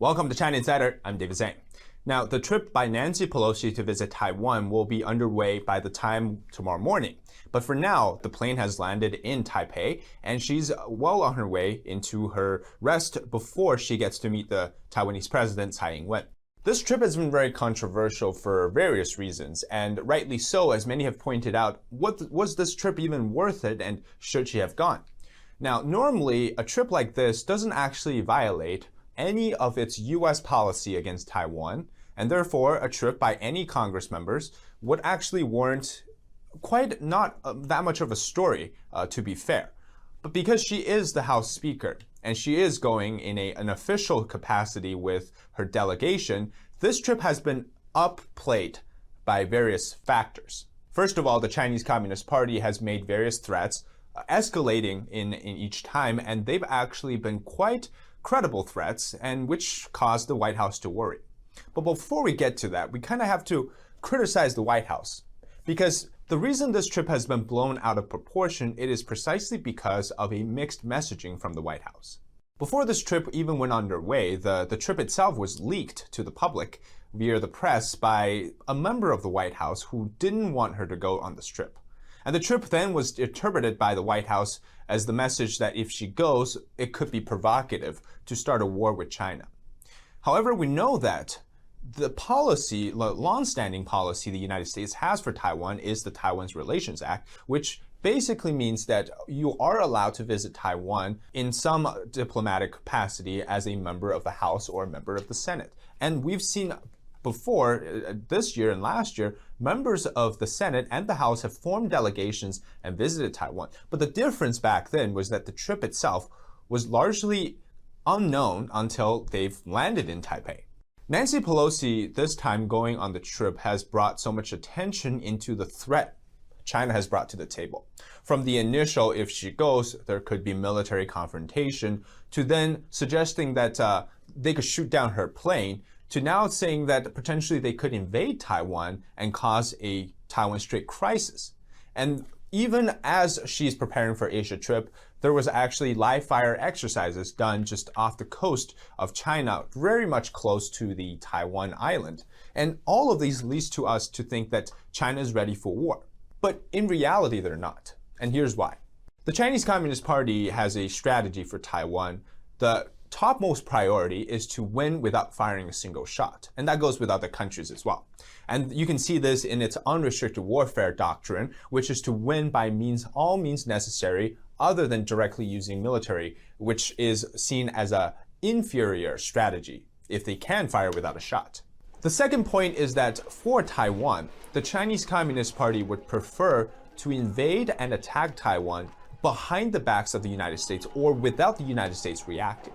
Welcome to China Insider, I'm David Zhang. Now, the trip by Nancy Pelosi to visit Taiwan will be underway by the time tomorrow morning. But for now, the plane has landed in Taipei, and she's well on her way into her rest before she gets to meet the Taiwanese president, 차이잉원. This trip has been very controversial for various reasons, and rightly so, as many have pointed out. Was this trip even worth it, and should she have gone? Now, normally, a trip like this doesn't actually violate any of its U.S. policy against Taiwan, and therefore a trip by any Congress members would actually warrant quite not that much of a story, to be fair. But because she is the House Speaker, and she is going in an official capacity with her delegation, this trip has been upplayed by various factors. First of all, the Chinese Communist Party has made various threats, escalating in each time, and they've actually been quite credible threats, and which caused the White House to worry. But before we get to that, we kind of have to criticize the White House, because the reason this trip has been blown out of proportion, it is precisely because of a mixed messaging from the White House. Before this trip even went underway, the trip itself was leaked to the public via the press by a member of the White House who didn't want her to go on this trip. And the trip then was interpreted by the White House as the message that if she goes, it could be provocative to start a war with China. However, we know that the policy, the long-standing policy the United States has for Taiwan is the Taiwan's Relations Act, which basically means that you are allowed to visit Taiwan in some diplomatic capacity as a member of the House or a member of the Senate. And we've seen before, this year and last year, members of the Senate and the House have formed delegations and visited Taiwan. But the difference back then was that the trip itself was largely unknown until they've landed in Taipei. Nancy Pelosi, this time going on the trip, has brought so much attention into the threat China has brought to the table. From the initial, if she goes, there could be military confrontation, to then suggesting that they could shoot down her plane, to now saying that potentially they could invade Taiwan and cause a Taiwan Strait crisis. And even as she's preparing for Asia trip, there was actually live fire exercises done just off the coast of China, very much close to the Taiwan island. And all of these leads to us to think that China is ready for war. But in reality, they're not. And here's why. The Chinese Communist Party has a strategy for Taiwan. The topmost priority is to win without firing a single shot. And that goes with other countries as well. And you can see this in its unrestricted warfare doctrine, which is to win by all means necessary other than directly using military, which is seen as an inferior strategy if they can fire without a shot. The second point is that for Taiwan, the Chinese Communist Party would prefer to invade and attack Taiwan behind the backs of the United States or without the United States reacting.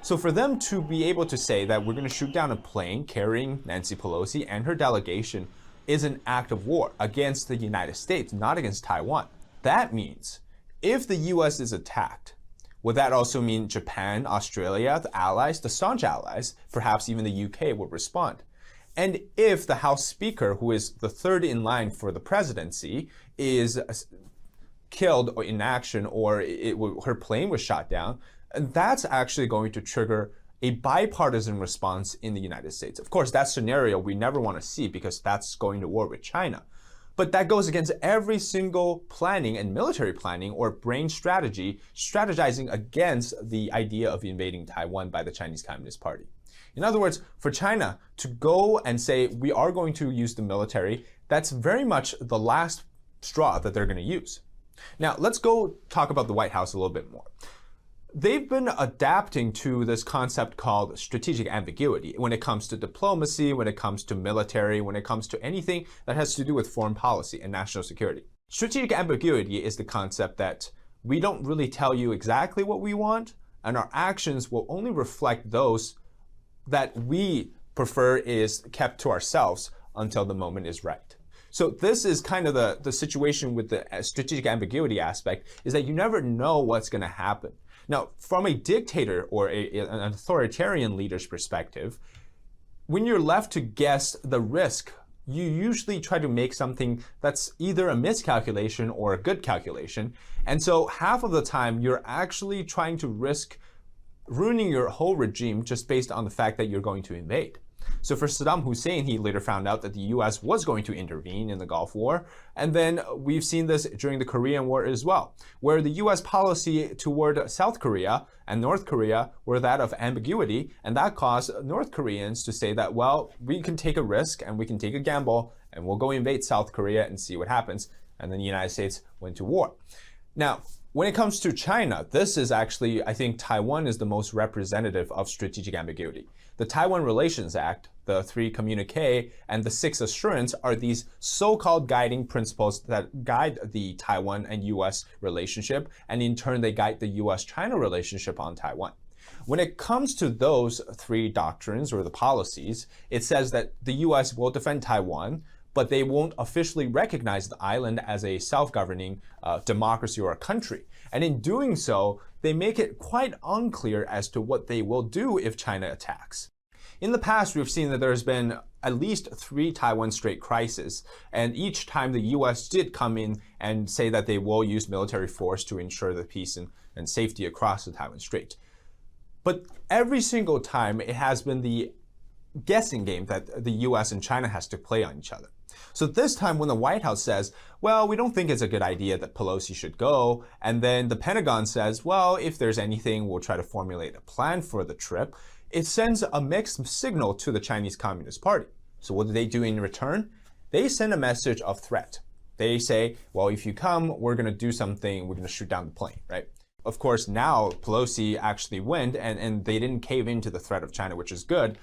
So for them to be able to say that we're going to shoot down a plane carrying Nancy Pelosi and her delegation is an act of war against the United States, not against Taiwan. That means if the US is attacked, would that also mean Japan, Australia, the allies, the staunch allies, perhaps even the UK would respond? And if the House Speaker, who is the third in line for the presidency, is killed in action or her plane was shot down, that's actually going to trigger a bipartisan response in the United States. Of course, that scenario we never want to see because that's going to war with China. But that goes against every single planning and military planning or brain strategy, strategizing against the idea of invading Taiwan by the Chinese Communist Party. In other words, for China to go and say, we are going to use the military, that's very much the last straw that they're going to use. Now, let's go talk about the White House a little bit more. They've been adapting to this concept called strategic ambiguity when it comes to diplomacy, when it comes to military, when it comes to anything that has to do with foreign policy and national security. Strategic ambiguity is the concept that we don't really tell you exactly what we want, and our actions will only reflect those that we prefer is kept to ourselves until the moment is right. So this is kind of the situation with the strategic ambiguity aspect, is that you never know what's going to happen. Now, from a dictator or an authoritarian leader's perspective, when you're left to guess the risk, you usually try to make something that's either a miscalculation or a good calculation. And so half of the time, you're actually trying to risk ruining your whole regime just based on the fact that you're going to invade. So for Saddam Hussein, he later found out that the US was going to intervene in the Gulf War. And then we've seen this during the Korean War as well, where the US policy toward South Korea and North Korea were that of ambiguity. And that caused North Koreans to say that, well, we can take a risk and we can take a gamble and we'll go invade South Korea and see what happens. And then the United States went to war. Now, when it comes to China, this is actually, I think Taiwan is the most representative of strategic ambiguity. The Taiwan Relations Act, the 3 communique, and the 6 assurance are these so-called guiding principles that guide the Taiwan and US relationship, and in turn they guide the US-China relationship on Taiwan. When it comes to those 3 doctrines or the policies, it says that the US will defend Taiwan, but they won't officially recognize the island as a self-governing democracy or a country. And in doing so, they make it quite unclear as to what they will do if China attacks. In the past, we've seen that there's been at least 3 Taiwan Strait crises, and each time the US did come in and say that they will use military force to ensure the peace and safety across the Taiwan Strait. But every single time, it has been the guessing game that the US and China has to play on each other. So this time when the White House says, well, we don't think it's a good idea that Pelosi should go, and then the Pentagon says, well, if there's anything, we'll try to formulate a plan for the trip, it sends a mixed signal to the Chinese Communist Party. So what do they do in return? They send a message of threat. They say, well, if you come, we're going to do something, we're going to shoot down the plane, right? Of course, now Pelosi actually went, and they didn't cave into the threat of China, which is good.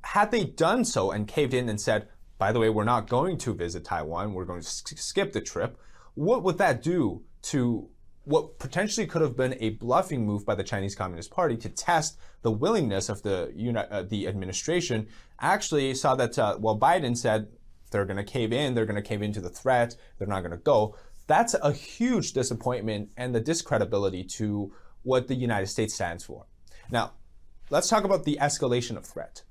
Had they done so and caved in and said, by the way, we're not going to visit Taiwan, we're going to skip the trip, what would that do to what potentially could have been a bluffing move by the Chinese Communist Party to test the willingness of the administration? Actually saw that, well, Biden said they're going to cave in, they're going to cave into the threat, they're not going to go. That's a huge disappointment and the discredibility to what the United States stands for. Now, let's talk about the escalation of threat.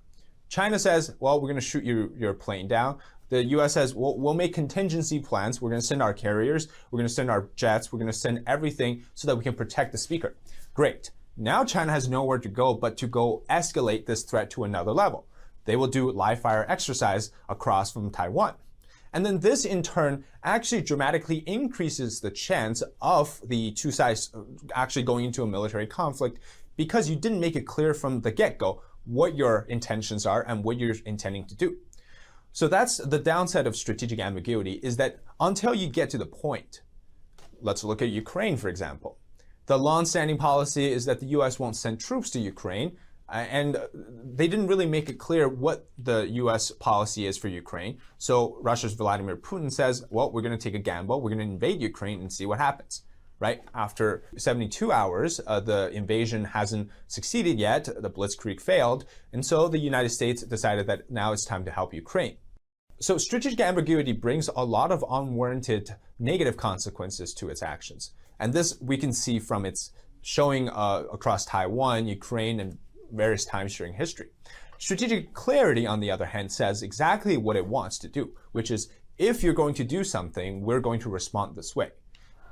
China says, well, we're going to shoot your plane down. The US says, well, we'll make contingency plans. We're going to send our carriers. We're going to send our jets. We're going to send everything so that we can protect the speaker. Great. Now China has nowhere to go but to go escalate this threat to another level. They will do live fire exercise across from Taiwan. And then this in turn actually dramatically increases the chance of the 2 sides actually going into a military conflict because you didn't make it clear from the get-go what your intentions are and what you're intending to do. So that's the downside of strategic ambiguity, is that until you get to the point, let's look at Ukraine, for example. The long-standing policy is that the US won't send troops to Ukraine, and they didn't really make it clear what the US policy is for Ukraine. So Russia's Vladimir Putin says, well, we're going to take a gamble, we're going to invade Ukraine and see what happens. Right? After 72 hours, the invasion hasn't succeeded yet. The blitzkrieg failed. And so the United States decided that now it's time to help Ukraine. So strategic ambiguity brings a lot of unwarranted negative consequences to its actions. And this we can see from its showing across Taiwan, Ukraine, and various times during history. Strategic clarity, on the other hand, says exactly what it wants to do, which is if you're going to do something, we're going to respond this way.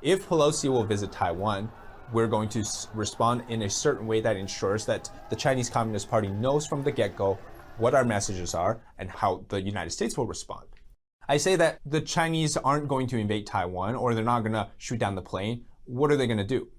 If Pelosi will visit Taiwan, we're going to respond in a certain way that ensures that the Chinese Communist Party knows from the get-go what our messages are and how the United States will respond. I say that the Chinese aren't going to invade Taiwan or they're not going to shoot down the plane. What are they going to do?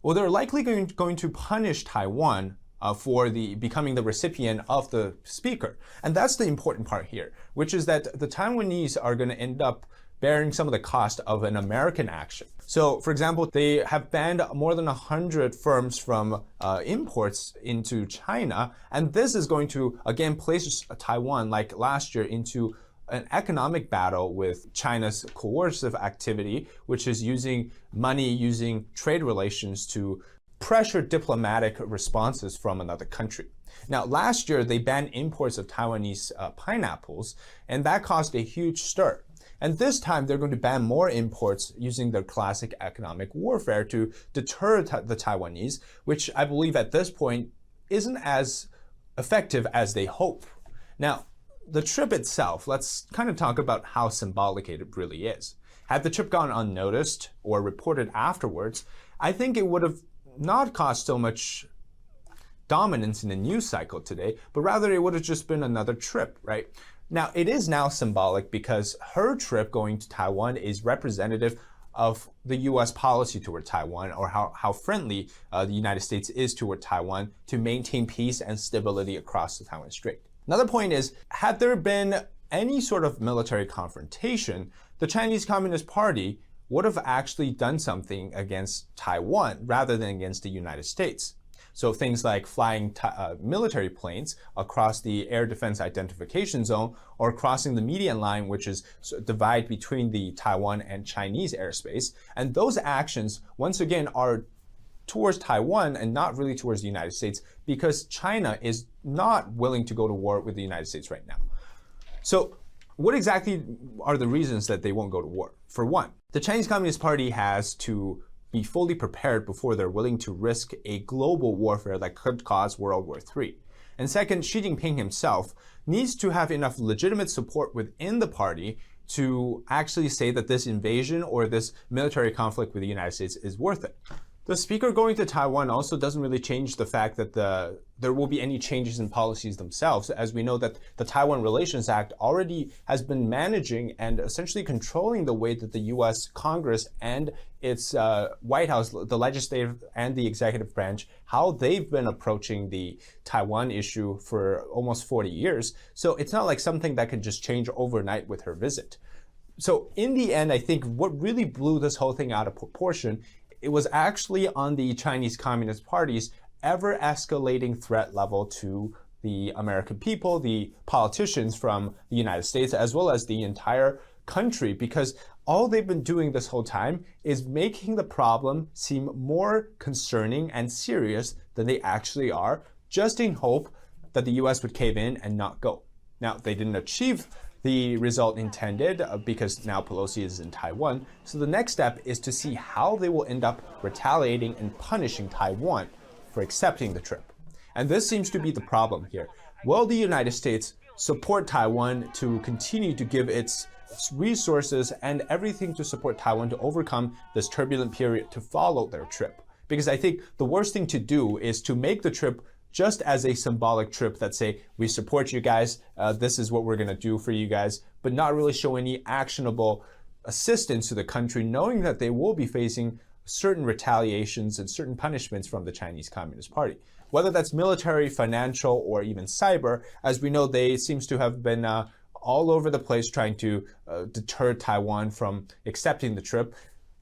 Well, they're likely going to punish Taiwan for becoming the recipient of the speaker. And that's the important part here, which is that the Taiwanese are going to end up bearing some of the cost of an American action. So, for example, they have banned more than 100 firms from imports into China, and this is going to, again, place Taiwan, like last year, into an economic battle with China's coercive activity, which is using money, using trade relations to pressure diplomatic responses from another country. Now, last year, they banned imports of Taiwanese pineapples, and that caused a huge stir. And this time, they're going to ban more imports using their classic economic warfare to deter the Taiwanese, which I believe at this point isn't as effective as they hope. Now, the trip itself, let's kind of talk about how symbolic it really is. Had the trip gone unnoticed or reported afterwards, I think it would have not caused so much dominance in the news cycle today, but rather it would have just been another trip, right? Now, it is now symbolic because her trip going to Taiwan is representative of the U.S. policy toward Taiwan, or how friendly the United States is toward Taiwan to maintain peace and stability across the Taiwan Strait. Another point is, had there been any sort of military confrontation, the Chinese Communist Party would have actually done something against Taiwan rather than against the United States. So things like flying military planes across the air defense identification zone, or crossing the median line, which is divide between the Taiwan and Chinese airspace. And those actions, once again, are towards Taiwan and not really towards the United States, because China is not willing to go to war with the United States right now. So what exactly are the reasons that they won't go to war? For one, the Chinese Communist Party has to be fully prepared before they're willing to risk a global warfare that could cause World War III. And second, Xi Jinping himself needs to have enough legitimate support within the party to actually say that this invasion or this military conflict with the United States is worth it. The speaker going to Taiwan also doesn't really change the fact that there will be any changes in policies themselves, as we know that the Taiwan Relations Act already has been managing and essentially controlling the way that the U.S. Congress and its White House, the legislative and the executive branch, how they've been approaching the Taiwan issue for almost 40 years. So it's not like something that can just change overnight with her visit. So in the end, I think what really blew this whole thing out of proportion, it was actually on the Chinese Communist Party's ever-escalating threat level to the American people, the politicians from the United States, as well as the entire country, because all they've been doing this whole time is making the problem seem more concerning and serious than they actually are, just in hope that the US would cave in and not go. Now, they didn't achieve the result intended because now Pelosi is in Taiwan. So the next step is to see how they will end up retaliating and punishing Taiwan for accepting the trip. And this seems to be the problem here. Will the United States support Taiwan to continue to give its resources and everything to support Taiwan to overcome this turbulent period to follow their trip? Because I think the worst thing to do is to make the trip just as a symbolic trip that say, we support you guys, this is what we're gonna do for you guys, but not really show any actionable assistance to the country, knowing that they will be facing certain retaliations and certain punishments from the Chinese Communist Party. Whether that's military, financial, or even cyber, as we know, they seems to have been all over the place trying to deter Taiwan from accepting the trip.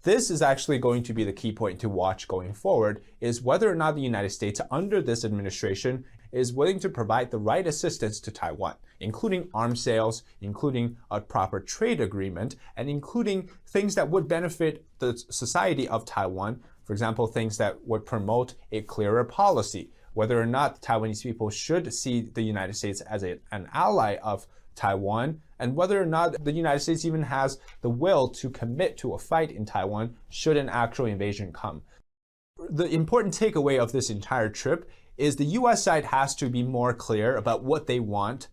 This is actually going to be the key point to watch going forward, is whether or not the United States under this administration is willing to provide the right assistance to Taiwan, including arms sales, including a proper trade agreement, and including things that would benefit the society of Taiwan. For example, things that would promote a clearer policy, whether or not Taiwanese people should see the United States as an ally of Taiwan, and whether or not the United States even has the will to commit to a fight in Taiwan should an actual invasion come. The important takeaway of this entire trip is the US side has to be more clear about what they want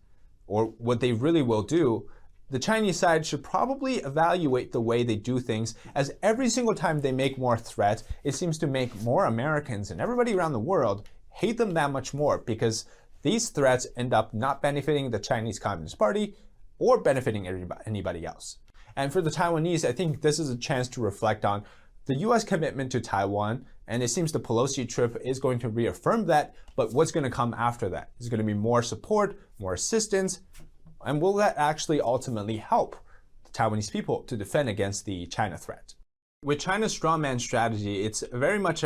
or what they really will do. The Chinese side should probably evaluate the way they do things, as every single time they make more threats, it seems to make more Americans and everybody around the world hate them that much more, because these threats end up not benefiting the Chinese Communist Party or benefiting anybody else. And for the Taiwanese, I think this is a chance to reflect on the US commitment to Taiwan, and it seems the Pelosi trip is going to reaffirm that, but what's going to come after that? Is going to be more support, more assistance, and will that actually ultimately help the Taiwanese people to defend against the China threat? With China's strawman strategy, it's very much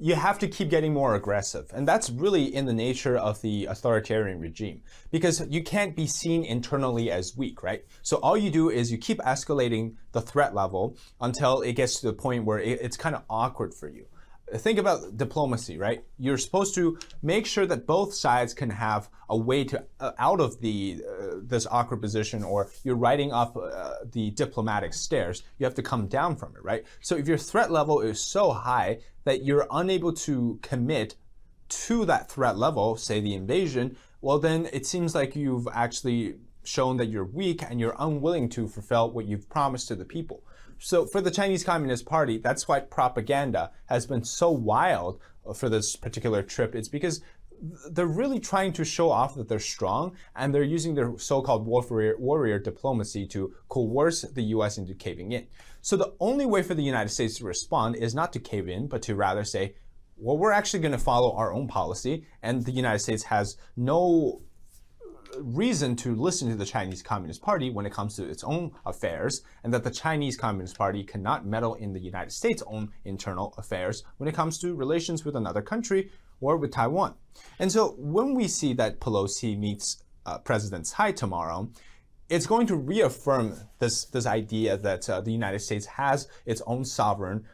you have to keep getting more aggressive. And that's really in the nature of the authoritarian regime, because you can't be seen internally as weak, right? So all you do is you keep escalating the threat level until it gets to the point where it's kind of awkward for you. Think about diplomacy, right? You're supposed to make sure that both sides can have a way to out of this awkward position, or you're riding up the diplomatic stairs. You have to come down from it, right? So if your threat level is so high that you're unable to commit to that threat level, say the invasion, well then it seems like you've actually shown that you're weak and you're unwilling to fulfill what you've promised to the people. So for the Chinese Communist Party, that's why propaganda has been so wild for this particular trip. It's because they're really trying to show off that they're strong, and they're using their so-called warrior diplomacy to coerce the US into caving in. So the only way for the United States to respond is not to cave in, but to rather say, well, we're actually going to follow our own policy, and the United States has no reason to listen to the Chinese Communist Party when it comes to its own affairs, and that the Chinese Communist Party cannot meddle in the United States' own internal affairs when it comes to relations with another country or with Taiwan. And so when we see that Pelosi meets President Tsai tomorrow, it's going to reaffirm this idea that the United States has its own sovereign,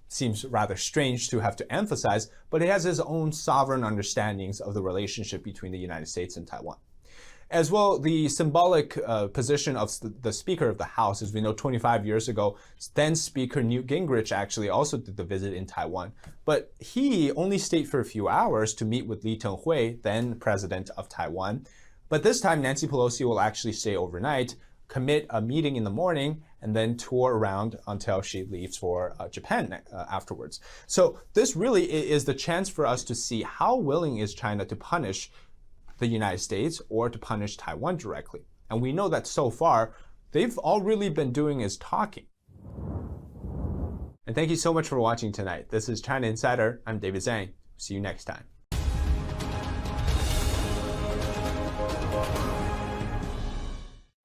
seems rather strange to have to emphasize, but it has its own sovereign understandings of the relationship between the United States and Taiwan. As well, the symbolic position of the Speaker of the House, as we know, 25 years ago, then Speaker Newt Gingrich actually also did the visit in Taiwan. But he only stayed for a few hours to meet with Lee Teng-hui, then President of Taiwan. But this time, Nancy Pelosi will actually stay overnight, commit a meeting in the morning, and then tour around until she leaves for Japan afterwards. So this really is the chance for us to see how willing is China to punish the United States or to punish Taiwan directly. And we know that so far, they've all really been doing is talking. And thank you so much for watching tonight. This is China Insider. I'm David Zhang. See you next time.